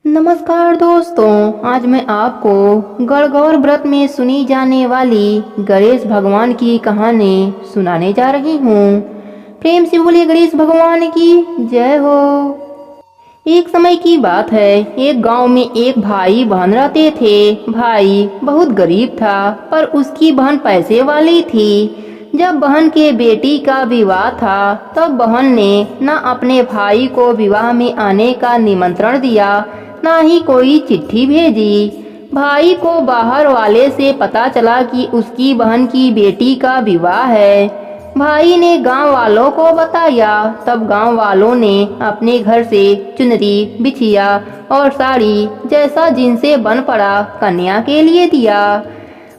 नमस्कार दोस्तों, आज मैं आपको गणगौर व्रत में सुनी जाने वाली गणेश भगवान की कहानी सुनाने जा रही हूँ। प्रेम से बोलिए गणेश भगवान की जय हो। एक समय की बात है, एक गांव में एक भाई बहन रहते थे। भाई बहुत गरीब था पर उसकी बहन पैसे वाली थी। जब बहन के बेटी का विवाह था तब बहन ने न अपने भाई को विवाह में आने का निमंत्रण दिया, ना ही कोई चिट्ठी भेजी। भाई को बाहर वाले से पता चला कि उसकी बहन की बेटी का विवाह है। भाई ने गांव वालों को बताया। तब गांव वालों ने अपने घर से चुनरी, बिछिया और साड़ी जैसा जिनसे बन पड़ा कन्या के लिए दिया।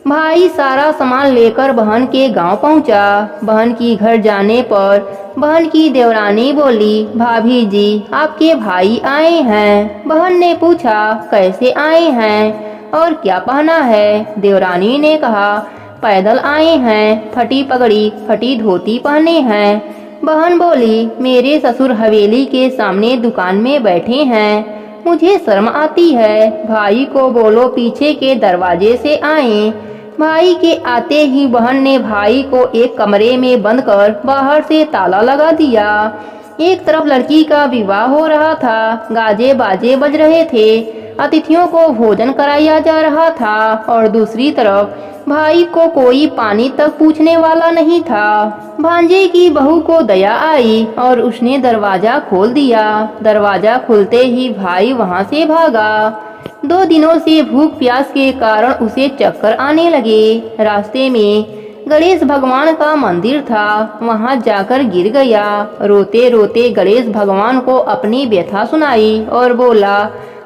भाई सारा सामान लेकर बहन के गांव पहुंचा। बहन की घर जाने पर बहन की देवरानी बोली, भाभी जी आपके भाई आए हैं। बहन ने पूछा, कैसे आए हैं और क्या पहना है? देवरानी ने कहा, पैदल आए हैं, फटी पगड़ी फटी धोती पहने हैं। बहन बोली, मेरे ससुर हवेली के सामने दुकान में बैठे हैं, मुझे शर्म आती है। भाई को बोलो पीछे के दरवाजे से आए। भाई के आते ही बहन ने भाई को एक कमरे में बंद कर बाहर से ताला लगा दिया। एक तरफ लड़की का विवाह हो रहा था, गाजे बाजे बज रहे थे, अतिथियों को भोजन कराया जा रहा था और दूसरी तरफ भाई को कोई पानी तक पूछने वाला नहीं था। भांजे की बहू को दया आई और उसने दरवाजा खोल दिया। दरवाजा खुलते ही भाई वहां से भागा। 2 दिनों से भूख प्यास के कारण उसे चक्कर आने लगे। रास्ते में गणेश भगवान का मंदिर था, वहां जाकर गिर गया। रोते रोते गणेश भगवान को अपनी व्यथा सुनाई और बोला,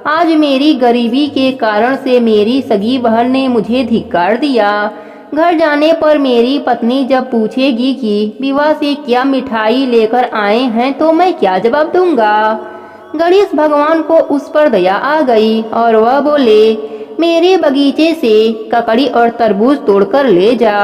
आज मेरी गरीबी के कारण से मेरी सगी बहन ने मुझे धिक्कार दिया। घर जाने पर मेरी पत्नी जब पूछेगी कि विवाह से क्या मिठाई लेकर आए हैं तो मैं क्या जवाब दूंगा। गणेश भगवान को उस पर दया आ गई और वह बोले, मेरे बगीचे से ककड़ी और तरबूज तोड़कर ले जा।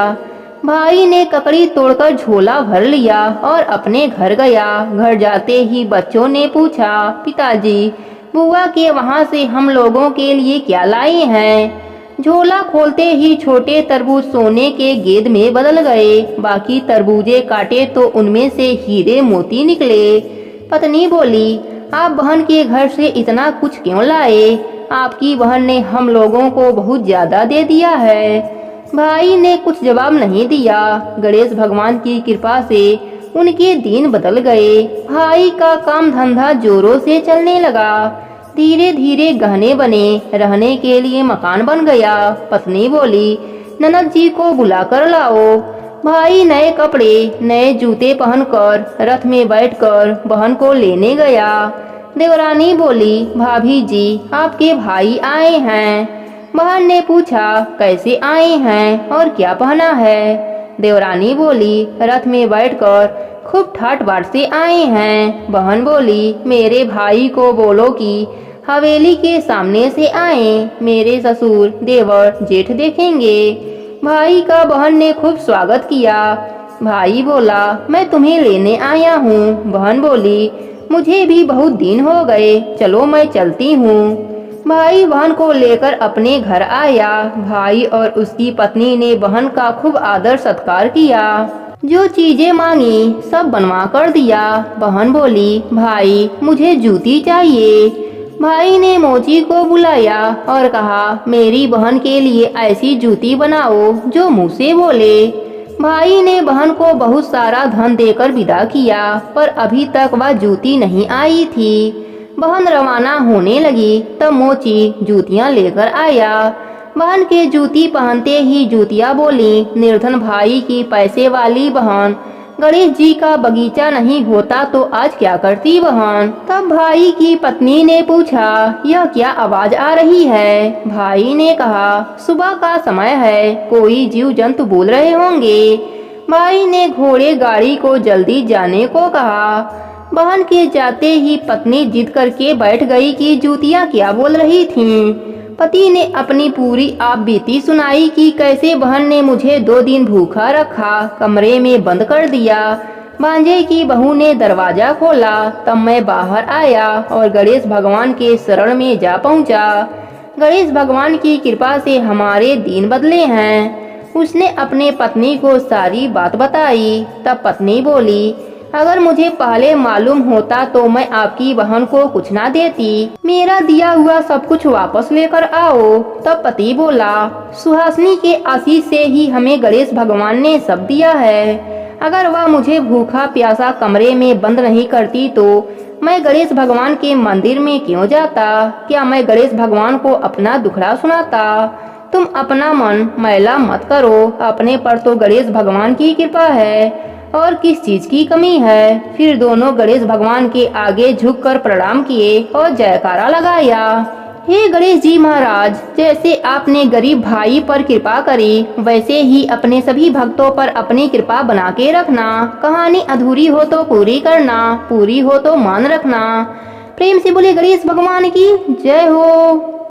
भाई ने ककड़ी तोड़कर झोला भर लिया और अपने घर गया। घर जाते ही बच्चों ने पूछा, पिताजी बुआ के वहाँ से हम लोगों के लिए क्या लाए हैं? झोला खोलते ही छोटे तरबूज सोने के गेंद में बदल गए। बाकी तरबूजे काटे तो उनमें से हीरे मोती निकले। पत्नी बोली, आप बहन के घर से इतना कुछ क्यों लाए? आपकी बहन ने हम लोगों को बहुत ज्यादा दे दिया है। भाई ने कुछ जवाब नहीं दिया। गणेश भगवान की कृपा से उनके दिन बदल गए। भाई का काम धंधा जोरों से चलने लगा। धीरे धीरे गहने बने, रहने के लिए मकान बन गया। पत्नी बोली, ननद जी को बुलाकर लाओ। भाई नए कपड़े, नए जूते पहनकर रथ में बैठकर बहन को लेने गया। देवरानी बोली, भाभी जी आपके भाई आए हैं। बहन ने पूछा, कैसे आए हैं और क्या पहना है? देवरानी बोली, रथ में बैठकर खूब ठाट बाट से आए हैं। बहन बोली, मेरे भाई को बोलो कि हवेली के सामने से आए, मेरे ससुर देवर जेठ देखेंगे। भाई का बहन ने खूब स्वागत किया। भाई बोला, मैं तुम्हें लेने आया हूँ। बहन बोली, मुझे भी बहुत दिन हो गए, चलो मैं चलती हूँ। भाई बहन को लेकर अपने घर आया। भाई और उसकी पत्नी ने बहन का खूब आदर सत्कार किया। जो चीजें मांगी सब बनवा कर दिया। बहन बोली, भाई मुझे जूती चाहिए। भाई ने मोची को बुलाया और कहा, मेरी बहन के लिए ऐसी जूती बनाओ जो मुँह से बोले। भाई ने बहन को बहुत सारा धन देकर विदा किया, पर अभी तक वह जूती नहीं आई थी। बहन रवाना होने लगी तब मोची जूतियां लेकर आया। बहन के जूती पहनते ही जूतियां बोली, निर्धन भाई की पैसे वाली बहन, गणेश जी का बगीचा नहीं होता तो आज क्या करती बहन? तब भाई की पत्नी ने पूछा, यह क्या आवाज आ रही है? भाई ने कहा, सुबह का समय है, कोई जीव जंतु बोल रहे होंगे। भाई ने घोड़े गाड़ी को जल्दी जाने को कहा। बहन के जाते ही पत्नी जिद करके बैठ गई कि जूतियां क्या बोल रही थीं। पति ने अपनी पूरी आप बीती सुनाई कि कैसे बहन ने मुझे 2 दिन भूखा रखा, कमरे में बंद कर दिया, भांजे की बहू ने दरवाजा खोला तब मैं बाहर आया और गणेश भगवान के शरण में जा पहुंचा। गणेश भगवान की कृपा से हमारे दिन बदले हैं। उसने अपने पत्नी को सारी बात बताई। तब पत्नी बोली, अगर मुझे पहले मालूम होता तो मैं आपकी बहन को कुछ ना देती। मेरा दिया हुआ सब कुछ वापस लेकर आओ। तब पति बोला, सुहासिनी के आशीष से ही हमें गणेश भगवान ने सब दिया है। अगर वह मुझे भूखा प्यासा कमरे में बंद नहीं करती तो मैं गणेश भगवान के मंदिर में क्यों जाता? क्या मैं गणेश भगवान को अपना दुखड़ा सुनाता? तुम अपना मन मैला मत करो। अपने पर तो गणेश भगवान की कृपा है और किस चीज की कमी है। फिर दोनों गणेश भगवान के आगे झुककर प्रणाम किए और जयकारा लगाया। हे गणेश जी महाराज, जैसे आपने गरीब भाई पर कृपा करी वैसे ही अपने सभी भक्तों पर अपनी कृपा बना के रखना। कहानी अधूरी हो तो पूरी करना, पूरी हो तो मान रखना। प्रेम से बोले गणेश भगवान की जय हो।